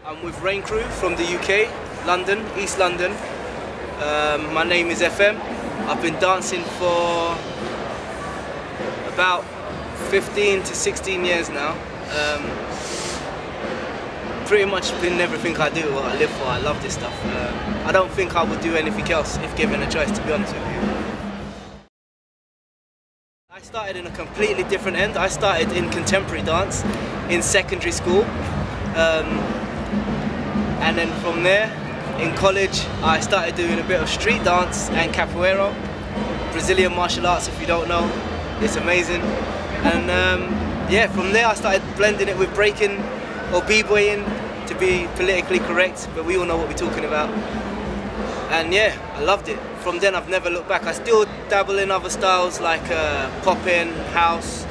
I'm with Rain Crew from the UK, London, East London. My name is FM. I've been dancing for about 15 to 16 years now. Pretty much been everything I do, what I live for. I love this stuff. I don't think I would do anything else if given a choice, to be honest with you. I started in a completely different end. I started in contemporary dance in secondary school. And then from there, in college, I started doing a bit of street dance and capoeira, Brazilian martial arts if you don't know. It's amazing. And yeah, from there I started blending it with breaking or b-boying, to be politically correct, but we all know what we're talking about. And yeah, I loved it. From then I've never looked back. I still dabble in other styles like pop-in, house,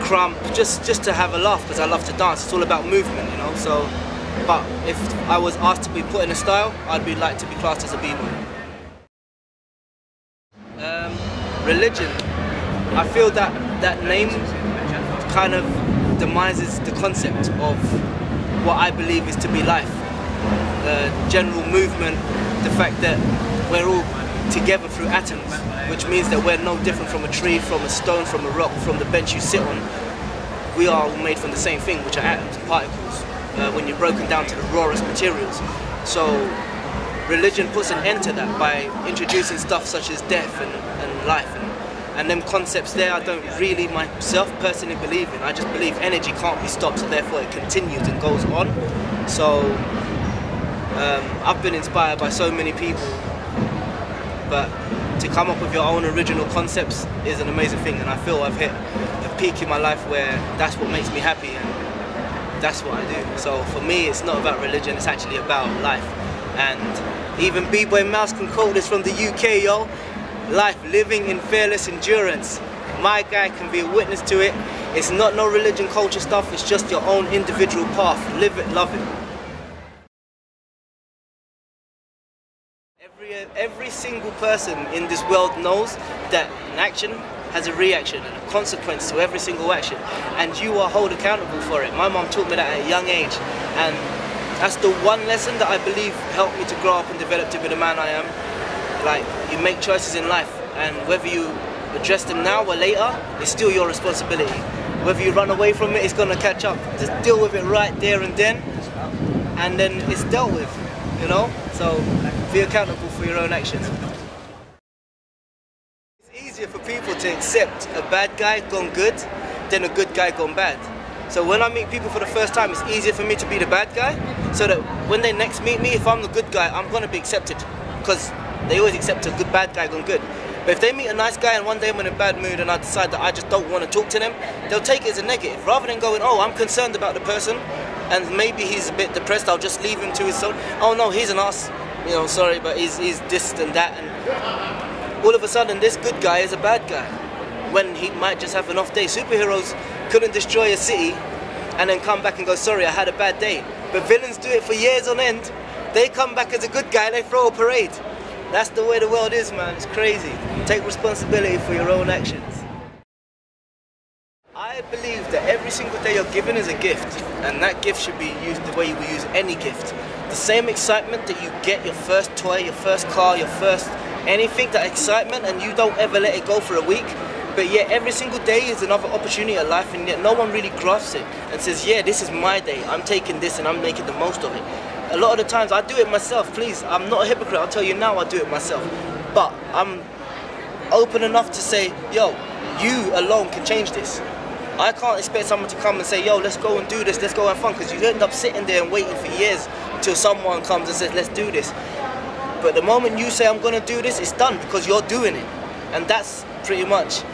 crump, just to have a laugh, because I love to dance. It's all about movement, you know. So, but if I was asked to be put in a style, I'd be like to be classed as a b-boy. Religion. I feel that that name kind of demises the concept of what I believe is to be life. General movement, the fact that we're all together through atoms, which means that we're no different from a tree, from a stone, from a rock, from the bench you sit on. We are all made from the same thing, which are atoms and particles, when you're broken down to the rawest materials. So religion puts an end to that by introducing stuff such as death and life. And them concepts there, I don't really myself personally believe in. I just believe energy can't be stopped, so therefore it continues and goes on. So I've been inspired by so many people, but to come up with your own original concepts is an amazing thing, and I feel I've hit a peak in my life where that's what makes me happy and that's what I do. So for me, it's not about religion, it's actually about life. And even B-Boy Mouse can quote this from the UK, yo. Life, living in fearless endurance. My guy can be a witness to it. It's not no religion, culture stuff, it's just your own individual path. Live it, love it. Every single person in this world knows that an action has a reaction and a consequence to every single action, and you are held accountable for it. My mom taught me that at a young age, and that's the one lesson that I believe helped me to grow up and develop to be the man I am. Like, you make choices in life, and whether you address them now or later, it's still your responsibility. Whether you run away from it, it's gonna catch up. Just deal with it right there and then it's dealt with, you know? So be accountable for your own actions. It's easier for people to accept a bad guy gone good than a good guy gone bad. So when I meet people for the first time, it's easier for me to be the bad guy, so that when they next meet me, if I'm the good guy, I'm gonna be accepted, because they always accept a good bad guy gone good. But if they meet a nice guy and one day I'm in a bad mood and I decide that I just don't want to talk to them, they'll take it as a negative. Rather than going, oh, I'm concerned about the person and maybe he's a bit depressed, I'll just leave him to his soul. Oh no, he's an ass, you know, sorry, but he's this and that. And all of a sudden this good guy is a bad guy, when he might just have an off day. Superheroes couldn't destroy a city and then come back and go, sorry, I had a bad day. But villains do it for years on end. They come back as a good guy and they throw a parade. That's the way the world is, man. It's crazy. Take responsibility for your own actions. I believe that every single day you're given is a gift, and that gift should be used the way you would use any gift. The same excitement that you get your first toy, your first car, your first anything, that excitement, and you don't ever let it go for a week. But yet every single day is another opportunity of life, and yet no one really grasps it and says, yeah, this is my day. I'm taking this and I'm making the most of it. A lot of the times I do it myself, please. I'm not a hypocrite, I'll tell you now I do it myself. But I'm open enough to say, yo, you alone can change this. I can't expect someone to come and say, yo, let's go and do this, let's go and have fun, because you end up sitting there and waiting for years until someone comes and says, let's do this. But the moment you say, I'm gonna do this, it's done, because you're doing it. And that's pretty much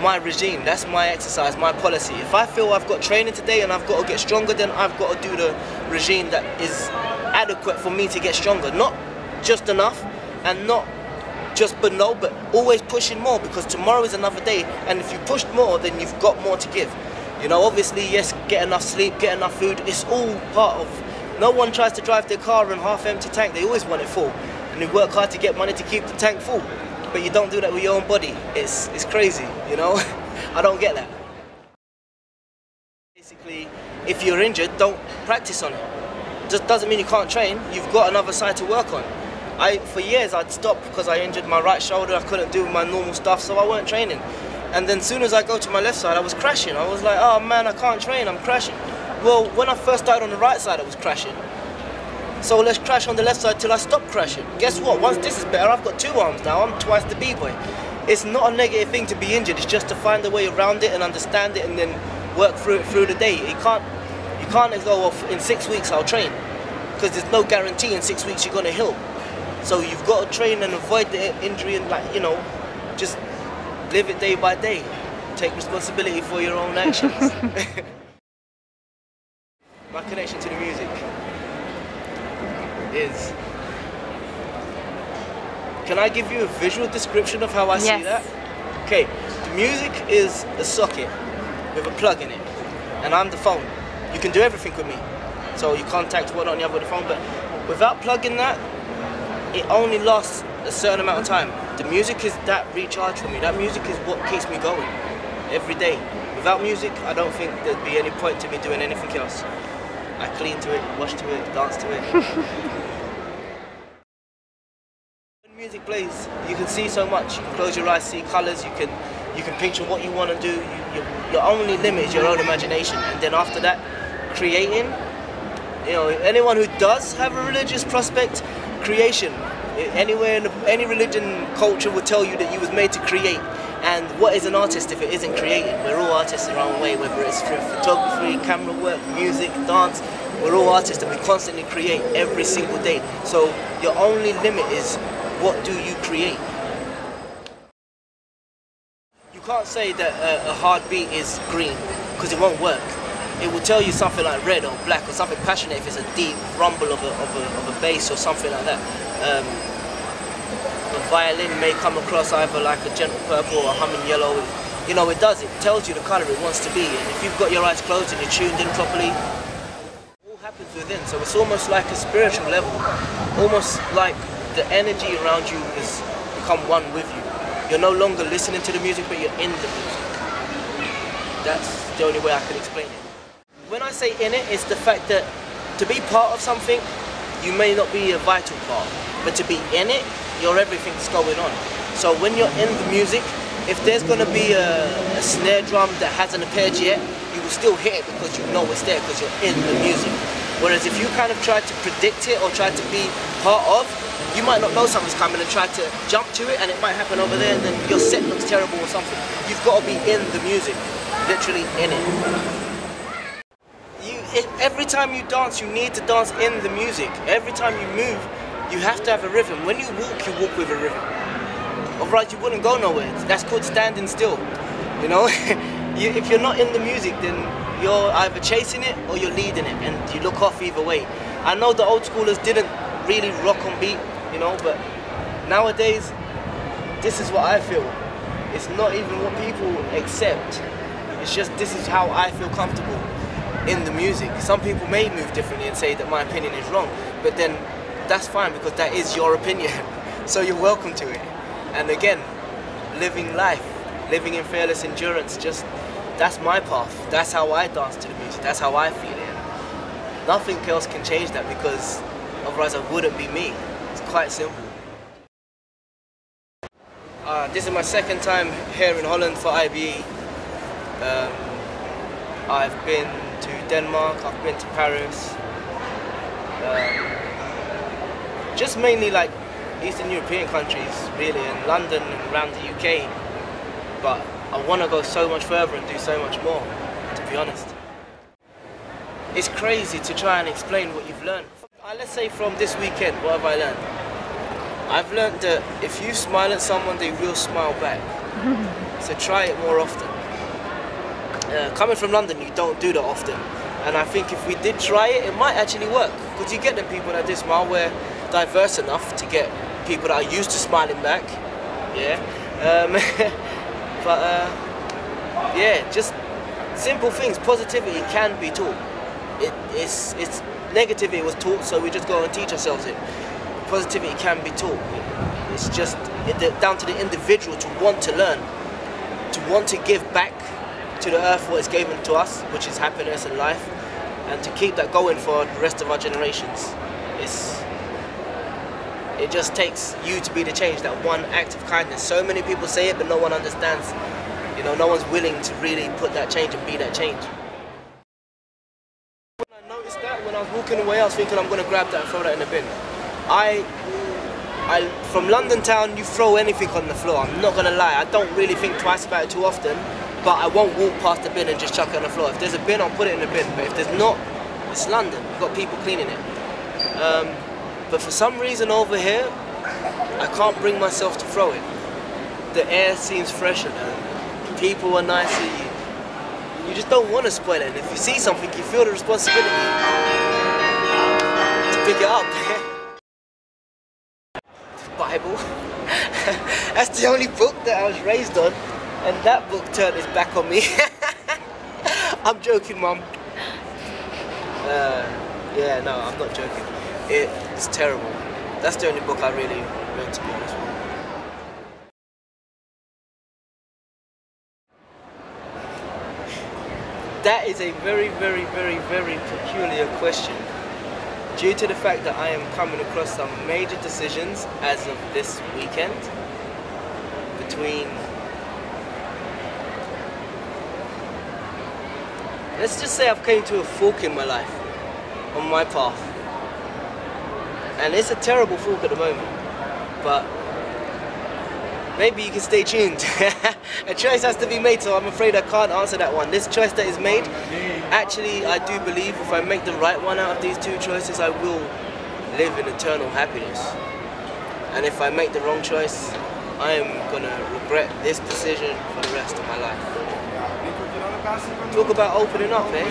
my regime, that's my exercise, my policy. If I feel I've got training today and I've got to get stronger, then I've got to do the regime that is adequate for me to get stronger. Not just enough and not just below, but always pushing more, because tomorrow is another day, and if you push more, then you've got more to give. You know, obviously, yes, get enough sleep, get enough food, it's all part of. No one tries to drive their car in half-empty tank, they always want it full. And they work hard to get money to keep the tank full. But you don't do that with your own body. It's crazy, you know? I don't get that. Basically, if you're injured, don't practice on it. Just doesn't mean you can't train. You've got another side to work on. For years I'd stop because I injured my right shoulder. I couldn't do my normal stuff, so I weren't training. And then as soon as I go to my left side, I was crashing. I was like, oh man, I can't train, I'm crashing. Well, when I first started on the right side, I was crashing. So let's crash on the left side till I stop crashing. Guess what? Once this is better, I've got 2 arms now. I'm twice the B-boy. It's not a negative thing to be injured. It's just to find a way around it and understand it and then work through it through the day. You can't go off in 6 weeks I'll train, because there's no guarantee in 6 weeks you're gonna heal. So you've got to train and avoid the injury and, like, you know, just live it day by day. Take responsibility for your own actions. My connection to the music is... Can I give you a visual description of how I see that? Okay, the music is a socket with a plug in it, and I'm the phone. You can do everything with me. So you contact whatnot on the other with the phone, but without plugging that, it only lasts a certain amount of time. The music is that recharge for me. That music is what keeps me going every day. Without music, I don't think there'd be any point to me doing anything else. I clean to it, wash to it, dance to it. When music plays, you can see so much. You can close your eyes, see colours, you can picture what you want to do. Your only limit is your own imagination. And then after that, creating, you know, anyone who does have a religious prospect, creation, anywhere in any religion, culture will tell you that you was made to create. And what is an artist if it isn't creating? We're all artists in our own way, whether it's through photography, camera work, music, dance. We're all artists and we constantly create every single day. So your only limit is, what do you create? You can't say that a hard beat is green, because it won't work. It will tell you something like red or black or something passionate if it's a deep rumble of a bass or something like that. A violin may come across either like a gentle purple or a humming yellow. You know, it does. It tells you the colour it wants to be. And if you've got your eyes closed and you're tuned in properly, it all happens within. So it's almost like a spiritual level. Almost like the energy around you has become one with you. You're no longer listening to the music, but you're in the music. That's the only way I can explain it. When I say in it, it's the fact that to be part of something, you may not be a vital part, but to be in it, you're everything that's going on. So when you're in the music, if there's going to be a snare drum that hasn't appeared yet, you will still hit it because you know it's there, because you're in the music. Whereas if you kind of try to predict it or try to be part of, you might not know something's coming and try to jump to it and it might happen over there and then your set looks terrible or something. You've got to be in the music, literally in it. Every time you dance, you need to dance in the music. Every time you move, you have to have a rhythm. When you walk with a rhythm. Otherwise you wouldn't go nowhere. That's called standing still, you know? If you're not in the music, then you're either chasing it or you're leading it, and you look off either way. I know the old schoolers didn't really rock on beat, you know, but nowadays, this is what I feel. It's not even what people accept. It's just, this is how I feel comfortable in the music. Some people may move differently and say that my opinion is wrong, but then that's fine, because that is your opinion. So you're welcome to it. And again, living life, living in fearless endurance, just, that's my path. That's how I dance to the music. That's how I feel it. Nothing else can change that, because otherwise I wouldn't be me. It's quite simple. This is my second time here in Holland for IBE. I've been to Denmark, I've been to Paris. Just mainly like Eastern European countries, really, and London and around the UK. But I want to go so much further and do so much more, to be honest. It's crazy to try and explain what you've learned. Let's say from this weekend, what have I learned? I've learned that if you smile at someone, they will smile back. So try it more often. Coming from London, you don't do that often. And I think if we did try it, it might actually work. Because you get them people that do smile, we're diverse enough to get people that are used to smiling back. Yeah. Yeah, just simple things. Positivity can be taught. It's negativity was taught, so we just go and teach ourselves it. Positivity can be taught. It's just down to the individual to want to learn, to want to give back to the earth what is given to us, which is happiness and life, and to keep that going for the rest of our generations. It just takes you to be the change, that one act of kindness. So many people say it, but no one understands. You know, no one's willing to really put that change and be that change. When I noticed that, when I was walking away, I was thinking I'm going to grab that and throw that in the bin. From London town, you throw anything on the floor. I'm not going to lie, I don't really think twice about it too often, but I won't walk past the bin and just chuck it on the floor. If there's a bin, I'll put it in the bin, but if there's not, it's London. You've got people cleaning it. But for some reason over here, I can't bring myself to throw it. The air seems fresher now. People are nicer. You just don't want to spoil it. And if you see something, you feel the responsibility to pick it up. The Bible. That's the only book that I was raised on. And that book turned its back on me. I'm joking, Mum. Yeah, no, I'm not joking. It's terrible. That's the only book I really read, to be honest with you. That is a very, very, very, very peculiar question, due to the fact that I am coming across some major decisions as of this weekend between, let's just say I've came to a fork in my life, on my path. And it's a terrible fork at the moment, but maybe you can stay tuned. A choice has to be made, so I'm afraid I can't answer that one. This choice that is made, actually I do believe if I make the right one out of these two choices, I will live in eternal happiness. And if I make the wrong choice, I am gonna regret this decision for the rest of my life. Talk about opening up, eh?